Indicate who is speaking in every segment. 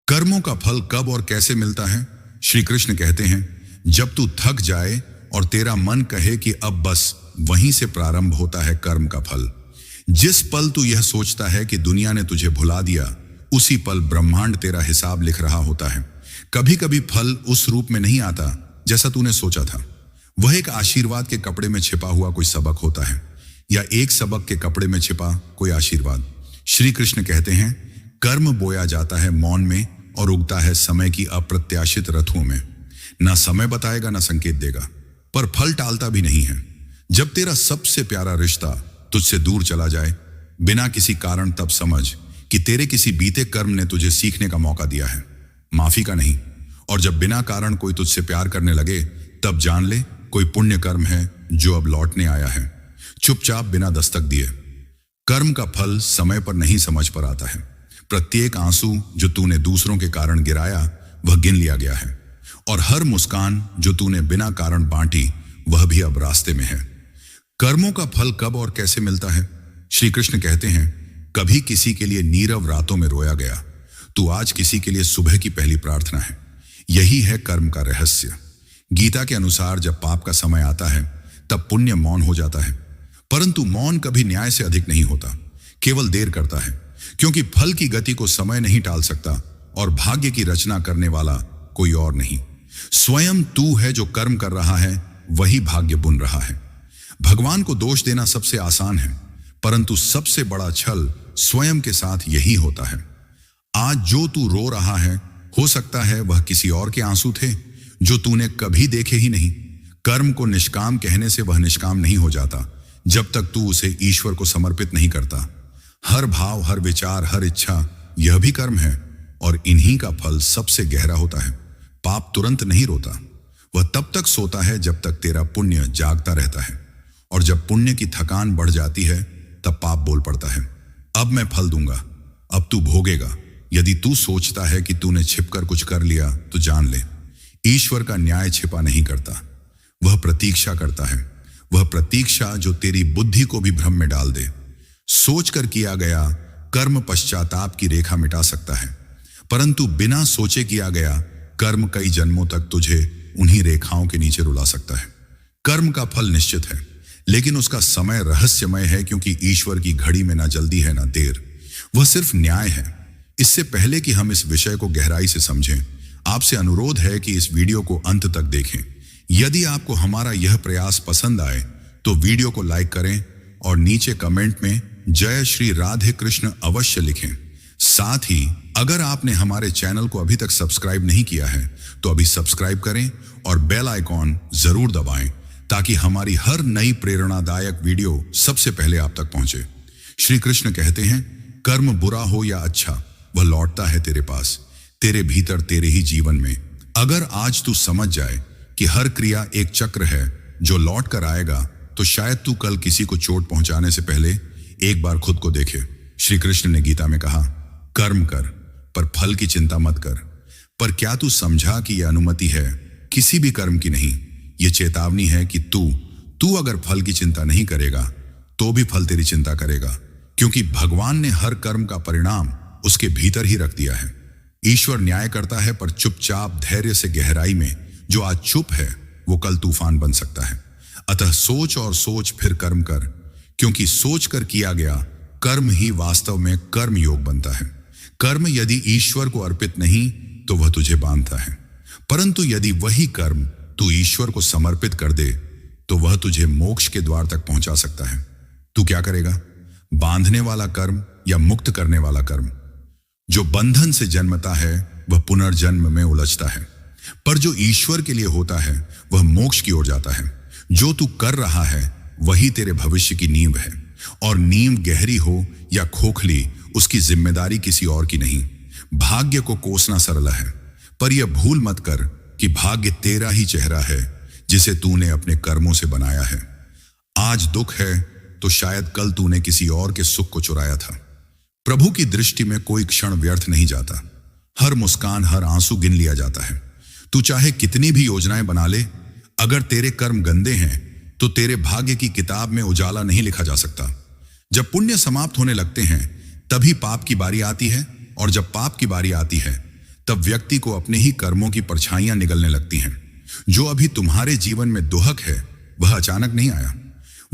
Speaker 1: कर्मों का फल कब और कैसे मिलता है? श्री कृष्ण कहते हैं, जब तू थक जाए और तेरा मन कहे कि अब बस, वहीं से प्रारंभ होता है कर्म का फल। जिस पल तू यह सोचता है कि दुनिया ने तुझे भुला दिया, उसी पल ब्रह्मांड तेरा हिसाब लिख रहा होता है। कभी कभी फल उस रूप में नहीं आता जैसा तूने सोचा था। वह एक आशीर्वाद के कपड़े में छिपा हुआ कोई सबक होता है, या एक सबक के कपड़े में छिपा कोई आशीर्वाद। श्री कृष्ण कहते हैं, कर्म बोया जाता है मौन में और उगता है समय की अप्रत्याशित रथुओं में। ना समय बताएगा ना संकेत देगा, पर फल टालता भी नहीं है। जब तेरा सबसे प्यारा रिश्ता तुझसे दूर चला जाए बिना किसी कारण, तब समझ कि तेरे किसी बीते कर्म ने तुझे सीखने का मौका दिया है, माफी का नहीं। और जब बिना कारण कोई तुझसे प्यार करने लगे, तब जान ले कोई पुण्य कर्म है जो अब लौटने आया है, चुपचाप बिना दस्तक दिए। कर्म का फल समय पर नहीं, समझ पर आता है। प्रत्येक आंसू जो तूने दूसरों के कारण गिराया, वह गिन लिया गया है, और हर मुस्कान जो तूने बिना कारण बांटी, वह भी अब रास्ते में है। कर्मों का फल कब और कैसे मिलता है? श्री कृष्ण कहते हैं, कभी किसी के लिए नीरव रातों में रोया गया, तू आज किसी के लिए सुबह की पहली प्रार्थना है। यही है कर्म का रहस्य। गीता के अनुसार जब पाप का समय आता है, तब पुण्य मौन हो जाता है, परंतु मौन कभी न्याय से अधिक नहीं होता, केवल देर करता है। क्योंकि फल की गति को समय नहीं टाल सकता, और भाग्य की रचना करने वाला कोई और नहीं। स्वयं तू है जो कर्म कर रहा है, वही भाग्य बुन रहा है। भगवान को दोष देना सबसे आसान है, परंतु सबसे बड़ा छल स्वयं के साथ यही होता है। आज जो तू रो रहा है, हो सकता है वह किसी और के आंसू थे जो तूने कभी देखे ही नहीं। कर्म को निष्काम कहने से वह निष्काम नहीं हो जाता जब तक तू उसे ईश्वर को समर्पित नहीं करता। हर भाव, हर विचार, हर इच्छा, यह भी कर्म है, और इन्हीं का फल सबसे गहरा होता है। पाप तुरंत नहीं रोता, वह तब तक सोता है जब तक तेरा पुण्य जागता रहता है, और जब पुण्य की थकान बढ़ जाती है, तब पाप बोल पड़ता है, अब मैं फल दूंगा, अब तू भोगेगा। यदि तू सोचता है कि तूने छिपकर कुछ कर लिया, तो जान ले, ईश्वर का न्याय छिपा नहीं करता, वह प्रतीक्षा करता है। वह प्रतीक्षा जो तेरी बुद्धि को भी भ्रम में डाल दे। सोचकर किया गया कर्म पश्चाताप की रेखा मिटा सकता है, परंतु बिना सोचे किया गया कर्म कई जन्मों तक तुझे उन्हीं रेखाओं के नीचे रुला सकता है। कर्म का फल निश्चित है, लेकिन उसका समय रहस्यमय है, क्योंकि ईश्वर की घड़ी में ना जल्दी है ना देर, वह सिर्फ न्याय है। इससे पहले कि हम इस विषय को गहराई से समझें, आपसे अनुरोध है कि इस वीडियो को अंत तक देखें। यदि आपको हमारा यह प्रयास पसंद आए तो वीडियो को लाइक करें और नीचे कमेंट में जय श्री राधे कृष्ण अवश्य लिखें। साथ ही अगर आपने हमारे चैनल को अभी तक सब्सक्राइब नहीं किया है, तो अभी सब्सक्राइब करें और बेल आइकॉन जरूर दबाएं, ताकि हमारी हर नई प्रेरणादायक वीडियो सबसे पहले आप तक पहुंचे। श्री कृष्ण कहते हैं, कर्म बुरा हो या अच्छा, वह लौटता है तेरे पास, तेरे भीतर, तेरे ही जीवन में। अगर आज तू समझ जाए कि हर क्रिया एक चक्र है जो लौट कर आएगा, तो शायद तू कल किसी को चोट पहुंचाने से पहले एक बार खुद को देखे। श्री कृष्ण ने गीता में कहा, कर्म कर पर फल की चिंता मत कर। पर क्या तू समझा कि यह अनुमति है किसी भी कर्म की नहीं, यह चेतावनी है कि तू अगर फल की चिंता नहीं करेगा, तो भी फल तेरी चिंता करेगा, क्योंकि भगवान ने हर कर्म का परिणाम उसके भीतर ही रख दिया है। ईश्वर न्याय करता है, पर चुपचाप धैर्य से गहराई में। जो आज चुप है, वो कल तूफान बन सकता है। अतः सोच और सोच फिर कर्म कर, क्योंकि सोच कर किया गया कर्म ही वास्तव में कर्म योग बनता है। कर्म यदि ईश्वर को अर्पित नहीं, तो वह तुझे बांधता है, परंतु यदि वही कर्म तू ईश्वर को समर्पित कर दे, तो वह तुझे मोक्ष के द्वार तक पहुंचा सकता है। तू क्या करेगा? बांधने वाला कर्म या मुक्त करने वाला कर्म? जो बंधन से जन्मता है, वह पुनर्जन्म में उलझता है, पर जो ईश्वर के लिए होता है, वह मोक्ष की ओर जाता है। जो तू कर रहा है, वही तेरे भविष्य की नींव है, और नींव गहरी हो या खोखली, उसकी जिम्मेदारी किसी और की नहीं। भाग्य को कोसना सरल है, पर यह भूल मत कर कि भाग्य तेरा ही चेहरा है, जिसे तूने अपने कर्मों से बनाया है। आज दुख है, तो शायद कल तूने किसी और के सुख को चुराया था। प्रभु की दृष्टि में कोई क्षण व्यर्थ नहीं जाता, हर मुस्कान, हर आंसू गिन लिया जाता है। तू चाहे कितनी भी योजनाएं बना ले, अगर तेरे कर्म गंदे हैं, तो तेरे भाग्य की किताब में उजाला नहीं लिखा जा सकता। जब पुण्य समाप्त होने लगते हैं, तभी पाप की बारी आती है, और जब पाप की बारी आती है, तब व्यक्ति को अपने ही कर्मों की परछाइयां निगलने लगती हैं। जो अभी तुम्हारे जीवन में दुहक है वह अचानक नहीं आया,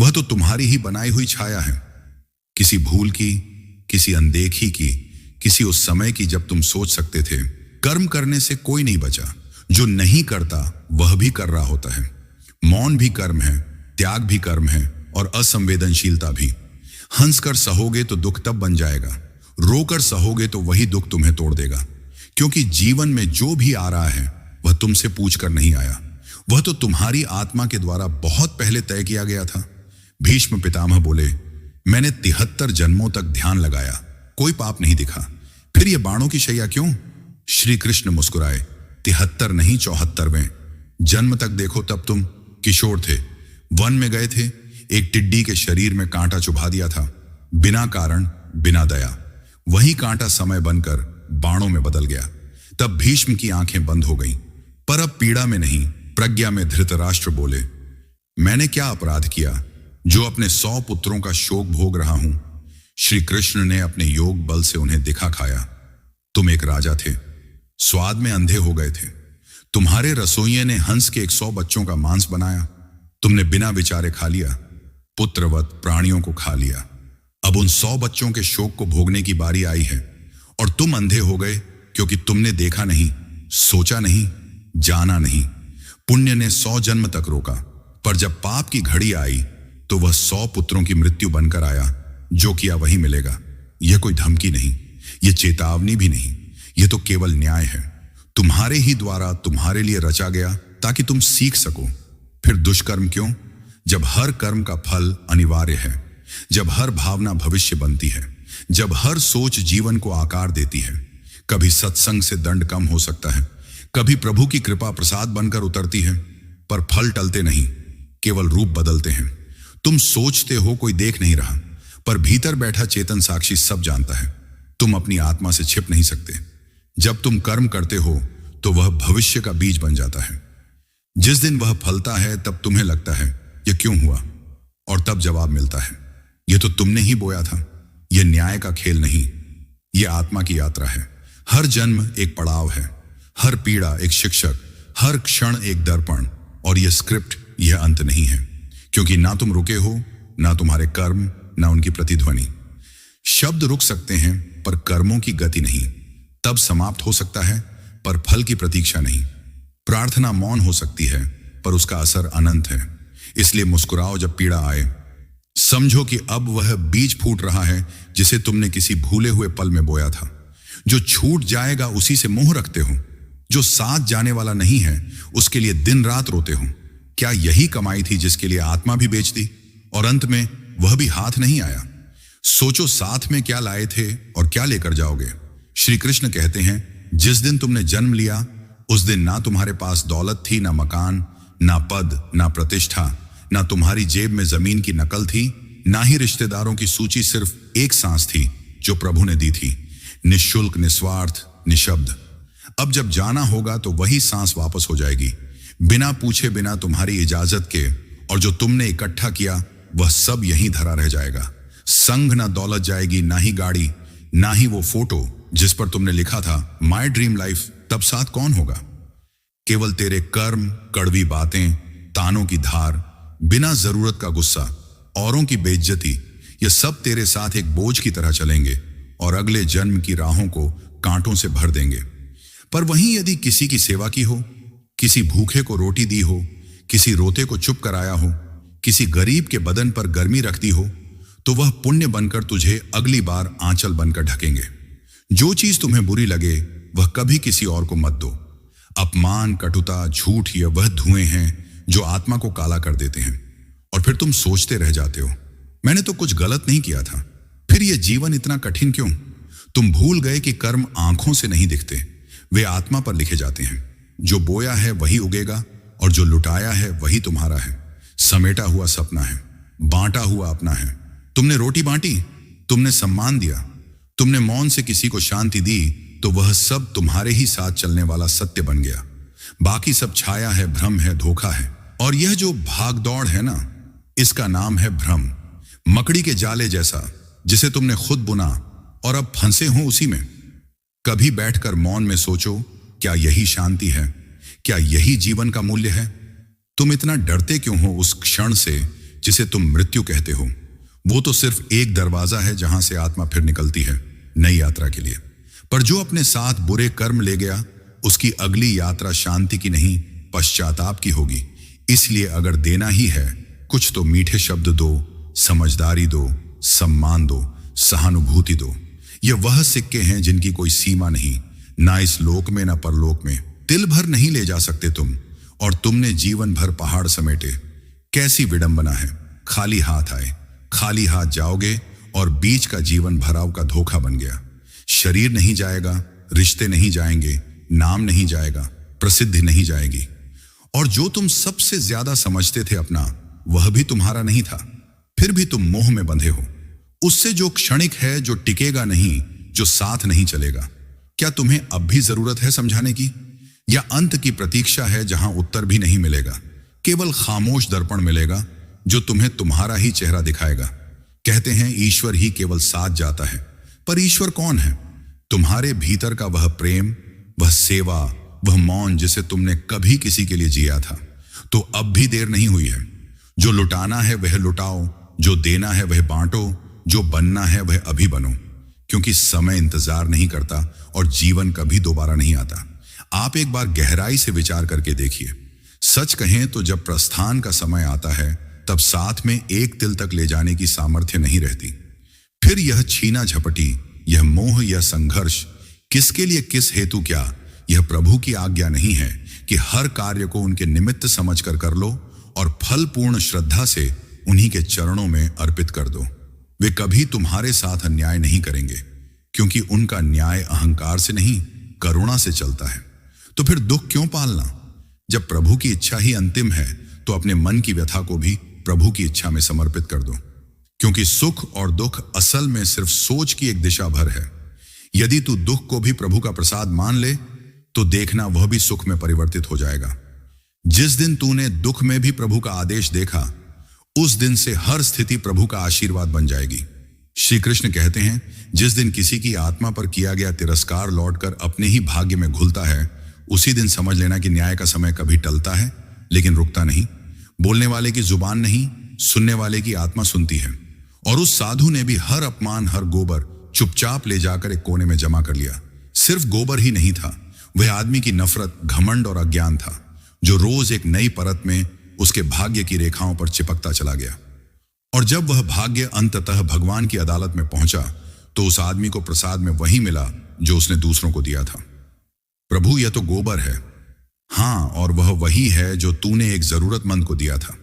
Speaker 1: वह तो तुम्हारी ही बनाई हुई छाया है, किसी भूल की, किसी अनदेखी की, किसी उस समय की जब तुम सोच सकते थे। कर्म करने से कोई नहीं बचा, जो नहीं करता वह भी कर रहा होता है। मौन भी कर्म है, त्याग भी कर्म है और असंवेदनशीलता भी। हंसकर सहोगे तो दुख तब बन जाएगा, रोकर सहोगे तो वही दुख तुम्हें तोड़ देगा। क्योंकि जीवन में जो भी आ रहा है वह तुमसे पूछकर नहीं आया, वह तो तुम्हारी आत्मा के द्वारा बहुत पहले तय किया गया था। भीष्म पितामह बोले, मैंने 73 जन्मों तक ध्यान लगाया, कोई पाप नहीं दिखा, फिर यह बाणों की शैया क्यों? श्री कृष्ण मुस्कुराए, 73 नहीं 74वें जन्म तक देखो तब तुम किशोर थे, वन में गए थे, एक टिड्डी के शरीर में कांटा चुभा दिया था, बिना कारण बिना दया। वही कांटा समय बनकर बाणों में बदल गया। तब भीष्म की आंखें बंद हो गईं, पर अब पीड़ा में नहीं प्रज्ञा में धृतराष्ट्र बोले, मैंने क्या अपराध किया जो अपने 100 पुत्रों का शोक भोग रहा हूं? श्री कृष्ण ने अपने योग बल से उन्हें दिखा खाया। तुम एक राजा थे, स्वाद में अंधे हो गए थे। तुम्हारे रसोइये ने हंस के 100 बच्चों का मांस बनाया, तुमने बिना विचारे खा लिया, पुत्रवत प्राणियों को खा लिया। अब उन 100 बच्चों के शोक को भोगने की बारी आई है और तुम अंधे हो गए क्योंकि तुमने देखा नहीं, सोचा नहीं, जाना नहीं। पुण्य ने 100 जन्म तक रोका, पर जब पाप की घड़ी आई तो वह 100 पुत्रों की मृत्यु बनकर आया। जो किया वही मिलेगा। यह कोई धमकी नहीं, यह चेतावनी भी नहीं, यह तो केवल न्याय है, तुम्हारे ही द्वारा तुम्हारे लिए रचा गया ताकि तुम सीख सको। फिर दुष्कर्म क्यों, जब हर कर्म का फल अनिवार्य है, जब हर भावना भविष्य बनती है, जब हर सोच जीवन को आकार देती है। कभी सत्संग से दंड कम हो सकता है, कभी प्रभु की कृपा प्रसाद बनकर उतरती है, पर फल टलते नहीं, केवल रूप बदलते हैं। तुम सोचते हो कोई देख नहीं रहा, पर भीतर बैठा चेतन साक्षी सब जानता है। तुम अपनी आत्मा से छिप नहीं सकते। जब तुम कर्म करते हो तो वह भविष्य का बीज बन जाता है। जिस दिन वह फलता है तब तुम्हें लगता है यह क्यों हुआ, और तब जवाब मिलता है यह तो तुमने ही बोया था। यह न्याय का खेल नहीं, यह आत्मा की यात्रा है। हर जन्म एक पड़ाव है, हर पीड़ा एक शिक्षक, हर क्षण एक दर्पण, और यह स्क्रिप्ट यह अंत नहीं है। क्योंकि ना तुम रुके हो, ना तुम्हारे कर्म, ना उनकी प्रतिध्वनि। शब्द रुक सकते हैं पर कर्मों की गति नहीं। तब समाप्त हो सकता है पर फल की प्रतीक्षा नहीं। प्रार्थना मौन हो सकती है पर उसका असर अनंत है। इसलिए मुस्कुराओ जब पीड़ा आए। समझो कि अब वह बीज फूट रहा है जिसे तुमने किसी भूले हुए पल में बोया था। जो छूट जाएगा उसी से मोह रखते हो, जो साथ जाने वाला नहीं है उसके लिए दिन रात रोते हो। क्या यही कमाई थी जिसके लिए आत्मा भी बेच दी और अंत में वह भी हाथ नहीं आया? सोचो साथ में क्या लाए थे और क्या लेकर जाओगे। श्री कृष्ण कहते हैं, जिस दिन तुमने जन्म लिया उस दिन ना तुम्हारे पास दौलत थी, ना मकान, ना पद, ना प्रतिष्ठा, ना तुम्हारी जेब में जमीन की नकल थी, ना ही रिश्तेदारों की सूची। सिर्फ एक सांस थी जो प्रभु ने दी थी, निःशुल्क, निस्वार्थ, निशब्द। अब जब जाना होगा तो वही सांस वापस हो जाएगी, बिना पूछे, बिना तुम्हारी इजाजत के। और जो तुमने इकट्ठा किया वह सब यहीं धरा रह जाएगा। संग ना दौलत जाएगी, ना ही गाड़ी, ना ही वो फोटो जिस पर तुमने लिखा था माई ड्रीम लाइफ। तब साथ कौन होगा? केवल तेरे कर्म, कड़वी बातें, तानों की धार, बिना जरूरत का गुस्सा, औरों की बेइज्जती, ये सब तेरे साथ एक बोझ की तरह चलेंगे और अगले जन्म की राहों को कांटों से भर देंगे। पर वहीं यदि किसी की सेवा की हो, किसी भूखे को रोटी दी हो, किसी रोते को चुप कराया हो, किसी गरीब के बदन पर गर्मी रखती हो, तो वह पुण्य बनकर तुझे अगली बार आंचल बनकर ढकेंगे। जो चीज तुम्हें बुरी लगे वह कभी किसी और को मत दो। अपमान, कटुता, झूठ ये वह धुएं हैं जो आत्मा को काला कर देते हैं। और फिर तुम सोचते रह जाते हो, मैंने तो कुछ गलत नहीं किया था, फिर यह जीवन इतना कठिन क्यों? तुम भूल गए कि कर्म आंखों से नहीं दिखते, वे आत्मा पर लिखे जाते हैं। जो बोया है वही उगेगा और जो लुटाया है वही तुम्हारा है। समेटा हुआ सपना है, बांटा हुआ अपना है। तुमने रोटी बांटी, तुमने सम्मान दिया, तुमने मौन से किसी को शांति दी, तो वह सब तुम्हारे ही साथ चलने वाला सत्य बन गया। बाकी सब छाया है, भ्रम है, धोखा है। और यह जो भाग दौड़ है ना, इसका नाम है भ्रम। मकड़ी के जाले जैसा जिसे तुमने खुद बुना और अब फंसे हो उसी में। कभी बैठकर मौन में सोचो, क्या यही शांति है? क्या यही जीवन का मूल्य है? तुम इतना डरते क्यों हो उस क्षण से जिसे तुम मृत्यु कहते हो? वो तो सिर्फ एक दरवाजा है जहां से आत्मा फिर निकलती है नई यात्रा के लिए। पर जो अपने साथ बुरे कर्म ले गया, उसकी अगली यात्रा शांति की नहीं, पश्चाताप की होगी। इसलिए अगर देना ही है कुछ, तो मीठे शब्द दो, समझदारी दो, सम्मान दो, सहानुभूति दो। ये वह सिक्के हैं जिनकी कोई सीमा नहीं, ना इस लोक में ना परलोक में। तिल भर नहीं ले जा सकते तुम, और तुमने जीवन भर पहाड़ समेटे। कैसी विडंबना है, खाली हाथ आए, खाली हाथ जाओगे, और बीच का जीवन भराव का धोखा बन गया। शरीर नहीं जाएगा, रिश्ते नहीं जाएंगे, नाम नहीं जाएगा, प्रसिद्धि नहीं जाएगी, और जो तुम सबसे ज्यादा समझते थे अपना, वह भी तुम्हारा नहीं था। फिर भी तुम मोह में बंधे हो उससे, जो क्षणिक है, जो टिकेगा नहीं, जो साथ नहीं चलेगा। क्या तुम्हें अब भी जरूरत है समझाने की, या अंत की प्रतीक्षा है जहां उत्तर भी नहीं मिलेगा? केवल खामोश दर्पण मिलेगा जो तुम्हें तुम्हारा ही चेहरा दिखाएगा। कहते हैं ईश्वर ही केवल साथ जाता है, पर ईश्वर कौन है? तुम्हारे भीतर का वह प्रेम, वह सेवा, वह मौन जिसे तुमने कभी किसी के लिए जिया था। तो अब भी देर नहीं हुई है। जो लुटाना है वह लुटाओ, जो देना है वह बांटो, जो बनना है वह अभी बनो, क्योंकि समय इंतजार नहीं करता और जीवन कभी दोबारा नहीं आता। आप एक बार गहराई से विचार करके देखिए। सच कहें तो जब प्रस्थान का समय आता है, तब साथ में एक तिल तक ले जाने की सामर्थ्य नहीं रहती। फिर यह छीना झपटी, यह मोह, यह संघर्ष, किसके लिए, किस हेतु, क्या? यह प्रभु की आज्ञा नहीं है कि हर कार्य को उनके निमित्त समझकर कर लो और फल पूर्ण श्रद्धा से उन्हीं के चरणों में अर्पित कर दो। वे कभी तुम्हारे साथ अन्याय नहीं करेंगे, क्योंकि उनका न्याय अहंकार से नहीं, करुणा से चलता है। तो फिर दुख क्यों पालना? जब प्रभु की इच्छा ही अंतिम है, तो अपने मन की व्यथा को भी प्रभु की इच्छा में समर्पित कर दो, क्योंकि सुख और दुख असल में सिर्फ सोच की एक दिशा भर है। यदि तू दुख को भी प्रभु का प्रसाद मान ले, तो देखना वह भी सुख में परिवर्तित हो जाएगा। जिस दिन तूने दुख में भी प्रभु का आदेश देखा, उस दिन से हर स्थिति प्रभु का आशीर्वाद बन जाएगी। श्री कृष्ण कहते हैं, जिस दिन किसी की आत्मा पर किया गया तिरस्कार लौटकर अपने ही भाग्य में घुलता है, उसी दिन समझ लेना कि न्याय का समय कभी टलता है, लेकिन रुकता नहीं। बोलने वाले की जुबान नहीं, सुनने वाले की आत्मा सुनती है। और उस साधु ने भी हर अपमान, हर गोबर चुपचाप ले जाकर एक कोने में जमा कर लिया। सिर्फ गोबर ही नहीं था, वह आदमी की नफरत, घमंड और अज्ञान था, जो रोज एक नई परत में उसके भाग्य की रेखाओं पर चिपकता चला गया। और जब वह भाग्य अंततः भगवान की अदालत में पहुंचा, तो उस आदमी को प्रसाद में वही मिला जो उसने दूसरों को दिया था। प्रभु, यह तो गोबर है, हाँ, और वह वही है जो तूने एक जरूरतमंद को दिया था,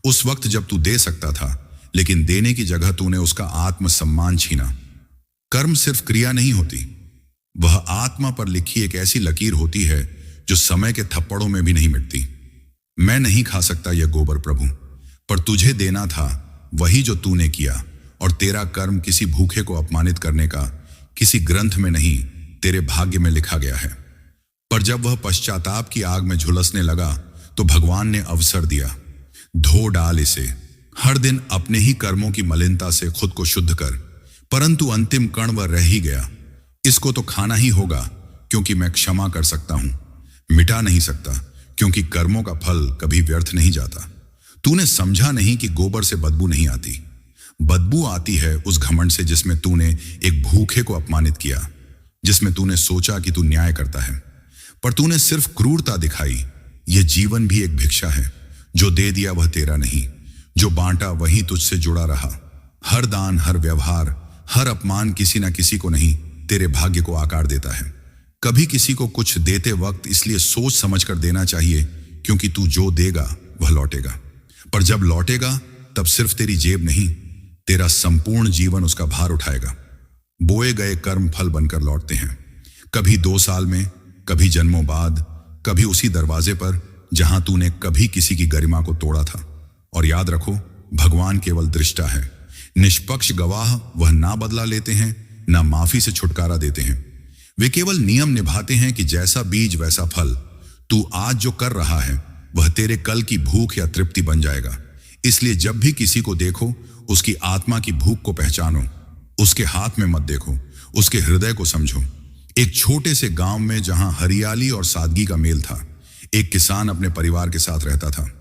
Speaker 1: उस वक्त जब तू दे सकता था, लेकिन देने की जगह तूने उसका आत्मसम्मान छीना। कर्म सिर्फ क्रिया नहीं होती, वह आत्मा पर लिखी एक ऐसी लकीर होती है जो समय के थप्पड़ों में भी नहीं मिटती। मैं नहीं खा सकता यह गोबर प्रभु, पर तुझे देना था वही जो तूने किया, और तेरा कर्म किसी भूखे को अपमानित करने का किसी ग्रंथ में नहीं, तेरे भाग्य में लिखा गया है। पर जब वह पश्चाताप की आग में झुलसने लगा, तो भगवान ने अवसर दिया, धो डाल इसे, हर दिन अपने ही कर्मों की मलिनता से खुद को शुद्ध कर। परंतु अंतिम कण वह रह ही गया। इसको तो खाना ही होगा, क्योंकि मैं क्षमा कर सकता हूं, मिटा नहीं सकता, क्योंकि कर्मों का फल कभी व्यर्थ नहीं जाता। तूने समझा नहीं कि गोबर से बदबू नहीं आती, बदबू आती है उस घमंड से जिसमें तूने एक भूखे को अपमानित किया, जिसमें तूने सोचा कि तू न्याय करता है, पर तूने सिर्फ क्रूरता दिखाई। यह जीवन भी एक भिक्षा है, जो दे दिया वह तेरा नहीं, जो बांटा वही तुझसे जुड़ा रहा। हर दान, हर व्यवहार, हर अपमान किसी ना किसी को नहीं, तेरे भाग्य को आकार देता है। कभी किसी को कुछ देते वक्त इसलिए सोच समझ कर देना चाहिए, क्योंकि तू जो देगा वह लौटेगा। पर जब लौटेगा, तब सिर्फ तेरी जेब नहीं, तेरा संपूर्ण जीवन उसका भार उठाएगा। बोए गए कर्म फल बनकर लौटते हैं, कभी 2 साल में, कभी जन्मों बाद, कभी उसी दरवाजे पर जहां तूने कभी किसी की गरिमा को तोड़ा था। और याद रखो, भगवान केवल दृष्टा है, निष्पक्ष गवाह वह ना बदला लेते हैं, ना माफी से छुटकारा देते हैं। वे केवल नियम निभाते हैं कि जैसा बीज वैसा फल। तू आज जो कर रहा है, वह तेरे कल की भूख या तृप्ति बन जाएगा। इसलिए जब भी किसी को देखो, उसकी आत्मा की भूख को पहचानो, उसके हाथ में मत देखो, उसके हृदय को समझो। एक छोटे से गांव में जहां हरियाली और सादगी का मेल था, एक किसान अपने परिवार के साथ रहता था।